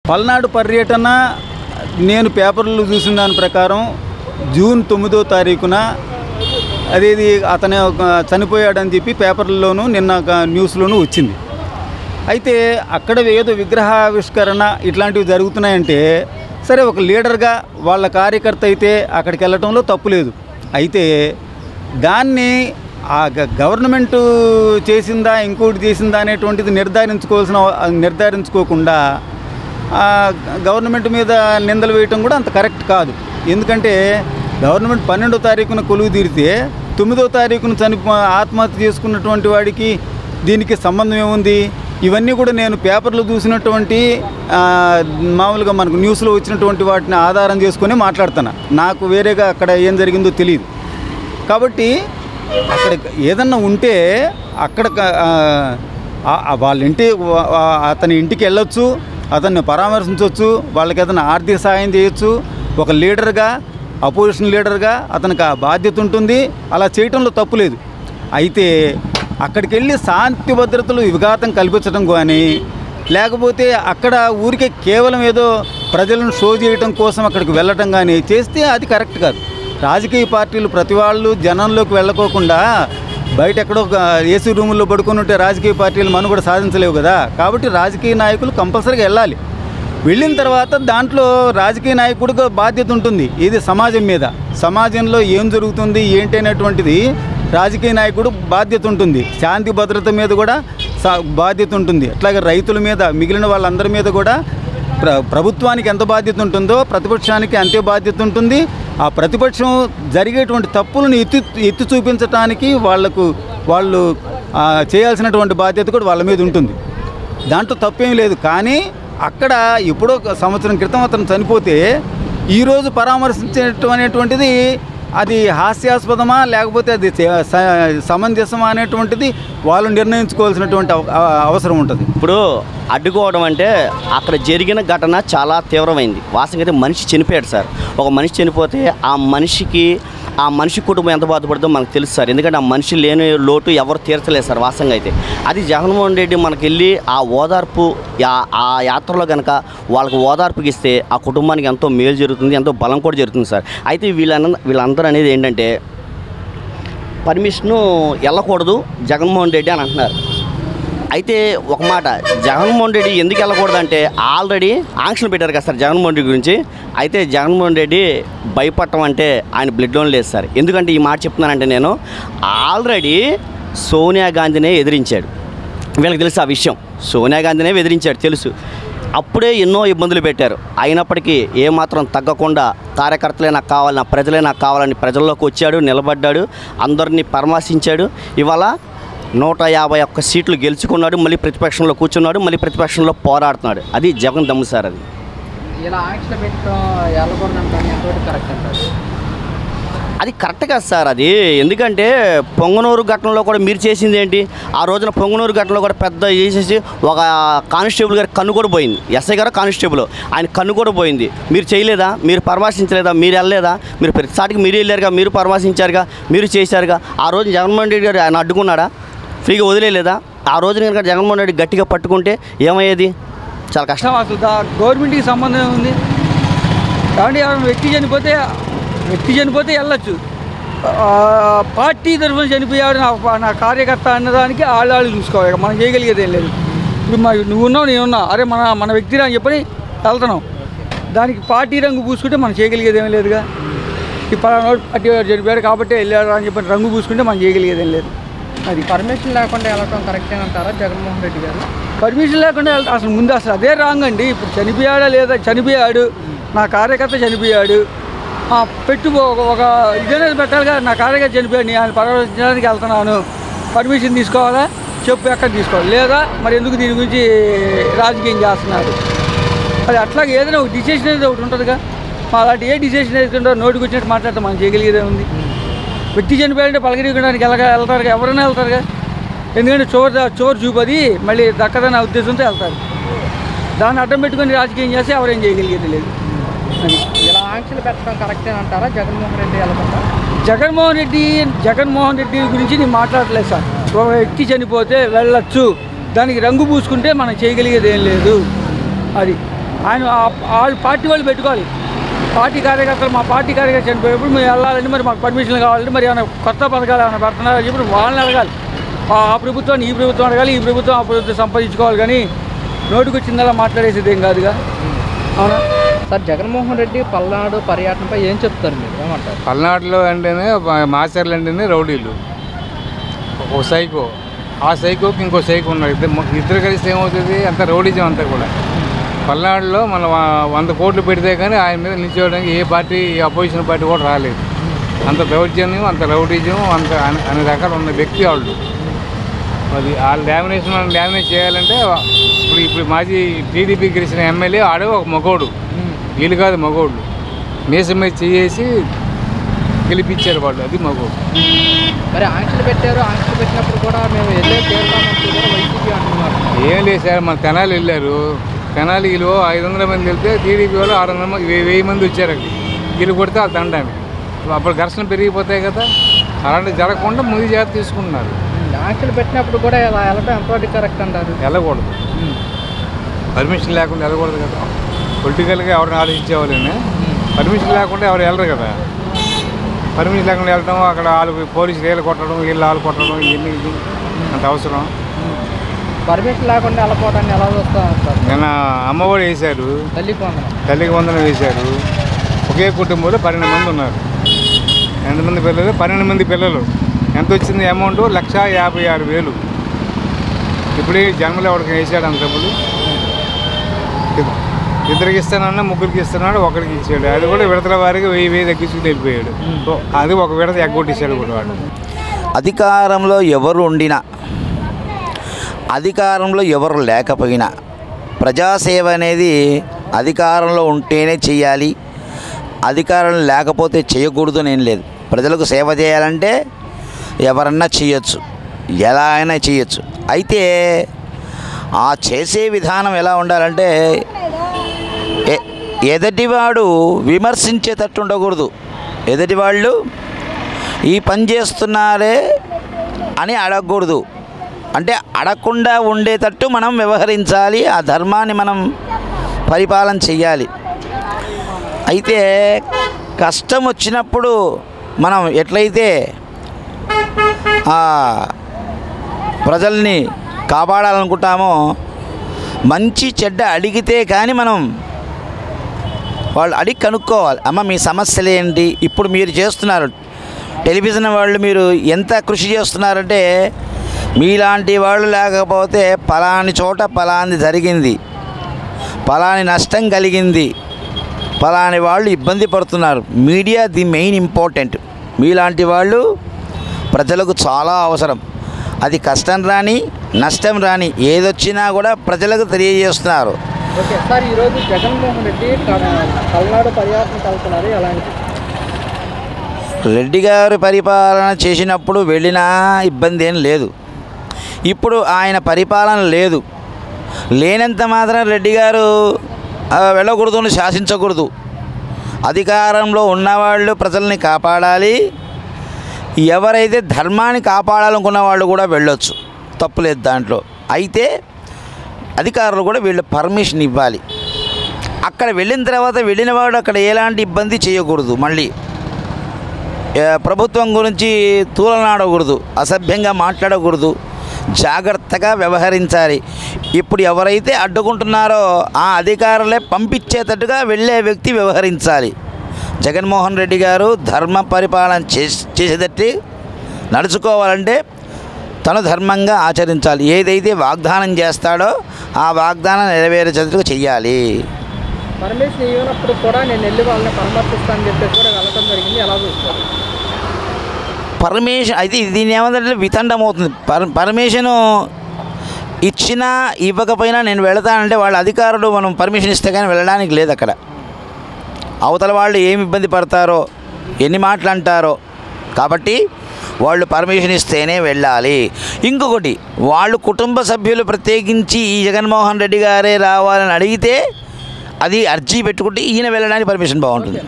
పల్నాడు పర్యటన నేను పేపర్లో చూసిన దాని ప్రకారం జూన్ 9వ తారీఖున అదేది అతను చనిపోయాడని చెప్పి పేపర్లోనూ నిన్న న్యూస్లోనూ వచ్చింది. అయితే అక్కడ ఏదో విగ్రహావిష్కరణ ఇట్లాంటివి జరుగుతున్నాయంటే సరే, ఒక లీడర్గా వాళ్ళ కార్యకర్త అయితే అక్కడికి వెళ్ళటంలో తప్పు లేదు. అయితే దాన్ని ఆ గవర్నమెంట్ చేసిందా ఇంకోటి చేసిందా అనేటువంటిది నిర్ధారించుకోకుండా గవర్నమెంట్ మీద నిందలు వేయటం కూడా అంత కరెక్ట్ కాదు. ఎందుకంటే గవర్నమెంట్ 12వ తారీఖున కొలువు తీరితే 9వ తారీఖున ఆత్మహత్య చేసుకున్నటువంటి వాడికి దీనికి సంబంధం ఏముంది? ఇవన్నీ కూడా నేను పేపర్లో చూసినటువంటి మామూలుగా మనకు న్యూస్లో వచ్చినటువంటి వాటిని ఆధారం చేసుకొని మాట్లాడుతున్నా. నాకు వేరేగా అక్కడ ఏం జరిగిందో తెలియదు. కాబట్టి అక్కడ ఏదన్నా ఉంటే అక్కడ వాళ్ళ అతని ఇంటికి వెళ్ళొచ్చు, అతన్ని పరామర్శించవచ్చు, వాళ్ళకి ఏదైనా ఆర్థిక సహాయం చేయొచ్చు. ఒక లీడర్గా, అపోజిషన్ లీడర్గా అతనికి ఆ బాధ్యత ఉంటుంది. అలా చేయటంలో తప్పు లేదు. అయితే అక్కడికి వెళ్ళి శాంతి భద్రతలు విఘాతం కల్పించడం కానీ, లేకపోతే అక్కడ ఊరికే కేవలం ఏదో ప్రజలను షో చేయటం కోసం అక్కడికి వెళ్ళటం కానీ చేస్తే అది కరెక్ట్ కాదు. రాజకీయ పార్టీలు ప్రతి వాళ్ళు జనంలోకి వెళ్ళకోకుండా బయట ఎక్కడో ఏసీ రూముల్లో పడుకొని ఉంటే రాజకీయ పార్టీలు మనుగడ సాధించలేవు కదా. కాబట్టి రాజకీయ నాయకులు కంపల్సరీగా వెళ్ళాలి. వెళ్ళిన తర్వాత దాంట్లో రాజకీయ నాయకుడికి బాధ్యత ఉంటుంది. ఇది సమాజం మీద, సమాజంలో ఏం జరుగుతుంది ఏంటి అనేటువంటిది రాజకీయ నాయకుడు బాధ్యత ఉంటుంది. శాంతి భద్రత మీద కూడా బాధ్యత ఉంటుంది. అట్లాగే రైతుల మీద, మిగిలిన వాళ్ళందరి మీద కూడా ప్రభుత్వానికి ఎంత బాధ్యత ఉంటుందో ప్రతిపక్షానికి అంతే బాధ్యత ఉంటుంది. ఆ ప్రతిపక్షం జరిగేటువంటి తప్పులను ఎత్తి చూపించడానికి వాళ్ళు చేయాల్సినటువంటి బాధ్యత కూడా వాళ్ళ మీద ఉంటుంది. దాంట్లో తప్పేం లేదు. కానీ అక్కడ ఎప్పుడో సంవత్సరం క్రితం అతను చనిపోతే ఈరోజు పరామర్శించడం అనేటువంటిది అది హాస్యాస్పదమా లేకపోతే అది సమంజసమా అనేటువంటిది వాళ్ళు నిర్ణయించుకోవాల్సినటువంటి అవసరం ఉంటుంది. ఇప్పుడు అడ్డుకోవడం అంటే అక్కడ జరిగిన ఘటన చాలా తీవ్రమైంది. వాస్తవంగా అయితే మనిషి చనిపోయాడు సార్. ఒక మనిషి చనిపోతే ఆ మనిషి కుటుంబం ఎంత బాధపడుతుందో మనకు తెలుసు సార్. ఎందుకంటే ఆ మనిషి లేని లోటు ఎవరు తీర్చలేదు సార్ వాస్తవంగా అయితే. అది జగన్మోహన్ రెడ్డి మనకి వెళ్ళి ఆ ఓదార్పు ఆ యాత్రలో కనుక వాళ్ళకి ఓదార్పుకి ఇస్తే ఆ కుటుంబానికి ఎంతో మేలు జరుగుతుంది, ఎంతో బలం కూడా జరుగుతుంది సార్. అయితే వీళ్ళందరూ అనేది ఏంటంటే పర్మిషను వెళ్ళకూడదు జగన్మోహన్ రెడ్డి అని అంటున్నారు. అయితే ఒక మాట, జగన్మోహన్ రెడ్డి ఎందుకు వెళ్ళకూడదంటే ఆల్రెడీ ఆంక్షలు పెట్టారు కదా సార్ జగన్మోహన్ రెడ్డి గురించి. అయితే జగన్మోహన్ రెడ్డి భయపడటం అంటే ఆయన బ్లడ్లోనే లేదు సార్. ఎందుకంటే ఈ మాట చెప్తున్నానంటే నేను ఆల్రెడీ సోనియా గాంధీనే ఎదిరించాడు. వీళ్ళకి తెలుసు ఆ విషయం. సోనియా గాంధీనే ఎదిరించాడు తెలుసు. అప్పుడే ఎన్నో ఇబ్బందులు పెట్టారు. అయినప్పటికీ ఏమాత్రం తగ్గకుండా కార్యకర్తలే నాకు కావాలి, నా ప్రజలే నాకు కావాలని ప్రజల్లోకి వచ్చాడు, నిలబడ్డాడు, అందరినీ పరామర్శించాడు. ఇవాళ 151 సీట్లు గెలుచుకున్నాడు. మళ్ళీ ప్రతిపక్షంలో కూర్చున్నాడు, మళ్ళీ ప్రతిపక్షంలో పోరాడుతున్నాడు. అది జగన్ దమ్ము సార్. అది అది కరెక్ట్ కాదు సార్. అది ఎందుకంటే పొంగనూరు ఘటనలో కూడా మీరు చేసింది ఏంటి? ఆ రోజున పొంగనూరు ఘటనలో కూడా పెద్ద చేసేసి ఒక కానిస్టేబుల్ గారి కన్ను కూడా పోయింది. ఎస్ఐ గారు కానిస్టేబుల్, ఆయన కన్ను కూడా పోయింది. మీరు చేయలేదా? మీరు పరామర్శించలేదా? మీరు వెళ్ళలేదా? మీరు ప్రతిసారికి మీరు వెళ్ళారుగా, మీరు పరామర్శించారుగా, మీరు చేశారుగా. ఆ రోజు జగన్మోహన్ రెడ్డి గారు ఆయన అడ్డుకున్నాడా? ఫ్రీగా వదిలేదా? ఆ రోజు కనుక జగన్మోహన్ రెడ్డి గట్టిగా పట్టుకుంటే ఏమయ్యేది? చాలా కష్టం. అసలు గవర్నమెంట్కి సంబంధం ఉంది కాబట్టి వ్యక్తి చనిపోతే వెళ్ళచ్చు. పార్టీ తరఫున చనిపోయాడు నా కార్యకర్త అన్నదానికి వాళ్ళు చూసుకోవాలి. మనం చేయగలిగేది ఏం లేదు. ఇప్పుడు నువ్వు ఉన్నావు, నేనున్నా, అరే మన వ్యక్తిరా అని చెప్పని వెళ్తున్నాం. దానికి పార్టీ రంగు పూసుకుంటే మనం చేయగలిగేది ఏమీ లేదుగా. ఈ పలానా పార్టీ చనిపోయాడు కాబట్టి వెళ్ళాడు అని చెప్పి రంగు పూసుకుంటే మనం చేయగలిగేది ఏం లేదు. అది పర్మిషన్ లేకుండా వెళ్ళటం కరెక్ట్ అంటారా జగన్మోహన్ రెడ్డి గారు? పర్మిషన్ లేకుండా అసలు ముందు అసలు అదే రాంగ్ అండి. ఇప్పుడు చనిపోయాడా లేదా? చనిపోయాడు, నా కార్యకర్త చనిపోయాడు, ఒక ఇదనేది పెట్టాలిగా. నా కార్యకర్త చనిపోయాడు, ఆయన పరామర్శించడానికి వెళ్తున్నాను, పర్మిషన్ తీసుకోవాలా? చెప్పు, ఎక్కడ తీసుకోవాలి? లేదా మరి ఎందుకు దీని గురించి రాజకీయం చేస్తున్నారు? అది అట్లాగే ఏదైనా ఒక డిసిషన్ అనేది ఒకటి ఉంటుందిగా. అలాంటి ఏ డిసిషన్ అయితే ఉంటుందో నోటికి వచ్చినట్టు మాట్లాడితే మనం చేయగలిగేదే ఉంది. వ్యక్తి చనిపోయాలంటే పలకరించడానికి వెళ్తారుగా, ఎవరైనా వెళ్తారుగా. ఎందుకంటే చోరు చూపది మళ్ళీ దక్కదన్న ఉద్దేశంతో వెళ్తారు. దాన్ని అడ్డం పెట్టుకొని రాజకీయం చేస్తే ఎవరేం చేయగలిగేది లేదు. ఇలా ఆంక్షలు పెట్టడం కరెక్టే అంటారా జగన్మోహన్ రెడ్డి వెళ్ళకుండా? జగన్మోహన్ రెడ్డి గురించి నేను మాట్లాడలేదు సార్. ఒక వ్యక్తి చనిపోతే వెళ్ళొచ్చు, దానికి రంగు పూసుకుంటే మనం చేయగలిగేది ఏం లేదు. అది ఆయన వాళ్ళు పార్టీ వాళ్ళు పెట్టుకోవాలి. పార్టీ కార్యకర్తలు మా పార్టీ కార్యకర్త చనిపోయేప్పుడు మేము వెళ్ళాలంటే మరి మాకు పర్మిషన్లు కావాలంటే మరి ఏమైనా కొత్త పథకాలు ఏమైనా పెడుతున్నారని చెప్పి వాళ్ళని అడగాలి. ఆ ప్రభుత్వాన్ని ఈ ప్రభుత్వం అడగాలి, ఈ ప్రభుత్వం ఆ ప్రభుత్వం సంపాదించుకోవాలి. కానీ నోటికి వచ్చిందలా మాట్లాడేసేది ఏం కాదుగా. అవునా సార్? జగన్మోహన్ రెడ్డి పల్నాడు పర్యటనపై ఏం చెప్తారు మీరు, ఏమంటారు? పల్నాడులో అంటేనే మాచర్లు అంటేనే రౌడీలు, ఒక సైకో, ఆ సైకోకి ఇంకో సైకో ఉన్నారు. ఇద్దరు కలిసి ఏమవుతుంది, అంత రౌడీజం అంతా కూడా. పల్నాడులో మనం 100 కోట్లు పెడితే కానీ ఆయన మీద నిల్చోవడానికి ఏ పార్టీ, అపోజిషన్ పార్టీ కూడా రాలేదు. అంత దౌర్జన్యం, అంత రౌడీజం, అంత అన్ని రకాలు ఉన్న వ్యక్తి వాళ్ళు. అది వాళ్ళు డామినేట్ చేయాలంటే ఇప్పుడు మాజీ టీడీపీ గెలిచిన ఎమ్మెల్యే ఆడే ఒక మగోడు, వీళ్ళు కాదు మగోళ్ళు. మీసం మీద చేసి గెలిపించారు వాళ్ళు, అది మగోడు. మరి ఆంక్షలు పెట్టారు, ఆంక్షలు పెట్టినప్పుడు కూడా మేము వెళ్ళే చేరుతామంటూ కూడా వైసీపీ అంటున్నారు. ఏం లేదు సార్, మన తెనాలి వెళ్ళారు. తెనాలిలో 500 మంది వెళ్తే టీడీపీ వాళ్ళు 600 మంది 1000 మంది వచ్చారు. వీళ్ళు కొడితే వాళ్ళు తండానికి అప్పుడు ఘర్షణ పెరిగిపోతాయి కదా. అలాంటి జరగకుండా ముందు జాగ్రత్త తీసుకుంటున్నారు. ఆంక్షలు పెట్టినప్పుడు కూడా ఇలా వెళ్ళడం ఎంతవరకు కరెక్ట్ అంటారు? వెళ్ళకూడదు, పర్మిషన్ లేకుండా వెళ్ళకూడదు కదా. పొలిటికల్గా ఎవరిని ఆలోచించేవాళ్ళని పర్మిషన్ లేకుండా ఎవరు వెళ్ళరు కదా. పర్మిషన్ లేకుండా వెళ్ళడం, అక్కడ వాళ్ళు పోలీసులు వీళ్ళు కొట్టడం, వీళ్ళు వాళ్ళు కొట్టడం, ఇవన్నీ ఇది అంత అవసరం. పర్మిషన్ లేకుండా వెళ్ళిపోవడాన్ని ఎలా చూస్తాను? నిన్న అమ్మఒడి వేశారు, తల్లికి వందనం వేశారు. ఒకే కుటుంబంలో 12 మంది ఉన్నారు. ఎంతమంది పిల్లలు? 12 మంది పిల్లలు. ఎంత వచ్చింది అమౌంట్? 1,56,000. ఇప్పుడు జన్మలో ఎవరికి వేసాడు అంత డబ్బులు? ఇద్దరికి ఇస్తానన్నా, ముగ్గురికి ఇస్తున్నాడు, ఒకరికి ఇచ్చాడు. అది కూడా విడతల వారికి 1000 తగ్గించుకుని వెళ్ళిపోయాడు. అది ఒక విడత ఎగ్గొట్టేశాడు కూడా వాడు. అధికారంలో ఎవరు ఉండినా, అధికారంలో ఎవరు లేకపోయినా ప్రజాసేవ అనేది అధికారంలో ఉంటేనే చేయాలి, అధికారం లేకపోతే చేయకూడదు అని ఏం లేదు. ప్రజలకు సేవ చేయాలంటే ఎవరన్నా చేయొచ్చు, ఎలా అయినా చేయొచ్చు. అయితే ఆ చేసే విధానం ఎలా ఉండాలంటే ఎదుటివాడు విమర్శించేటట్టు ఉండకూడదు. ఎదుటివాళ్ళు ఈ పని చేస్తున్నారే అని అడగకూడదు. అంటే అడగకుండా ఉండేటట్టు మనం వ్యవహరించాలి, ఆ ధర్మాన్ని మనం పరిపాలన చెయ్యాలి. అయితే కష్టం వచ్చినప్పుడు మనం ఎట్లయితే ప్రజల్ని కాపాడాలనుకుంటామో, మంచి చెడ్డ అడిగితే కానీ మనం వాళ్ళు అడిగి కనుక్కోవాలి. అమ్మ మీ సమస్యలు ఏంటి, ఇప్పుడు మీరు చేస్తున్నారు టెలివిజన్ వాళ్ళు, మీరు ఎంత కృషి చేస్తున్నారంటే మీలాంటి వాళ్ళు లేకపోతే పలాని చోట పలాని జరిగింది, పలాని నష్టం కలిగింది, పలాని వాళ్ళు ఇబ్బంది పడుతున్నారు. Media the main important. మీలాంటి వాళ్ళు ప్రజలకు చాలా అవసరం. అది కష్టం రాని నష్టం రాని ఏదొచ్చినా కూడా ప్రజలకు తెలియజేస్తున్నారు. ఓకే సార్, ఈరోజు జగన్మోహన్ రెడ్డి పల్నాడు పర్యటనకు వెళ్తున్నారు. ఎలాంటి రెడ్డి గారు పరిపాలన చేసినప్పుడు వెళ్ళినా ఇబ్బంది ఏం లేదు. ఇప్పుడు ఆయన పరిపాలన లేదు, లేనంత మాత్రం రెడ్డి గారు వెళ్ళకూడదు, శాసించకూడదు. అధికారంలో ఉన్నవాళ్ళు ప్రజల్ని కాపాడాలి. ఎవరైతే ధర్మాన్ని కాపాడాలనుకున్న వాళ్ళు కూడా వెళ్ళొచ్చు, తప్పులేదు దాంట్లో. అయితే అధికారులు కూడా వీళ్ళు పర్మిషన్ ఇవ్వాలి. అక్కడ వెళ్ళిన తర్వాత వెళ్ళినవాడు అక్కడ ఎలాంటి ఇబ్బంది చేయకూడదు. మళ్ళీ ప్రభుత్వం గురించి తూలనాడకూడదు, అసభ్యంగా మాట్లాడకూడదు, జాగ్రత్తగా వ్యవహరించాలి. ఇప్పుడు ఎవరైతే అడ్డుకుంటున్నారో ఆ అధికారులే పంపించేటట్టుగా వెళ్ళే వ్యక్తి వ్యవహరించాలి. జగన్మోహన్ రెడ్డి గారు ధర్మ పరిపాలన చేసేటట్టు నడుచుకోవాలంటే తను ధర్మంగా ఆచరించాలి. ఏదైతే వాగ్దానం చేస్తాడో ఆ వాగ్దానం నెరవేర్చేటట్టుగా చెయ్యాలి. పర్మిషన్ ఇవ్వనప్పుడు కూడా నేను వెళ్ళి వాళ్ళని పరామర్శిస్తానని చెప్పేసి కూడా వెళ్ళటం జరిగింది. ఎలా చూస్తారు? పర్మిషన్ అయితే దీని ఏమంటే వితండం అవుతుంది. పర్మిషను ఇచ్చినా ఇవ్వకపోయినా నేను వెళతానంటే వాళ్ళ అధికారులు మనం పర్మిషన్ ఇస్తే కానీ వెళ్ళడానికి లేదు. అక్కడ అవతల వాళ్ళు ఏమి ఇబ్బంది పడతారో, ఎన్ని మాటలు అంటారో, కాబట్టి వాళ్ళు పర్మిషన్ ఇస్తేనే వెళ్ళాలి. ఇంకొకటి, వాళ్ళు కుటుంబ సభ్యులు ప్రత్యేకించి ఈ జగన్మోహన్ రెడ్డి గారే రావాలని అడిగితే అది అర్జీ పెట్టుకుంటే ఈయన వెళ్ళడానికి పర్మిషన్ బాగుంటుంది.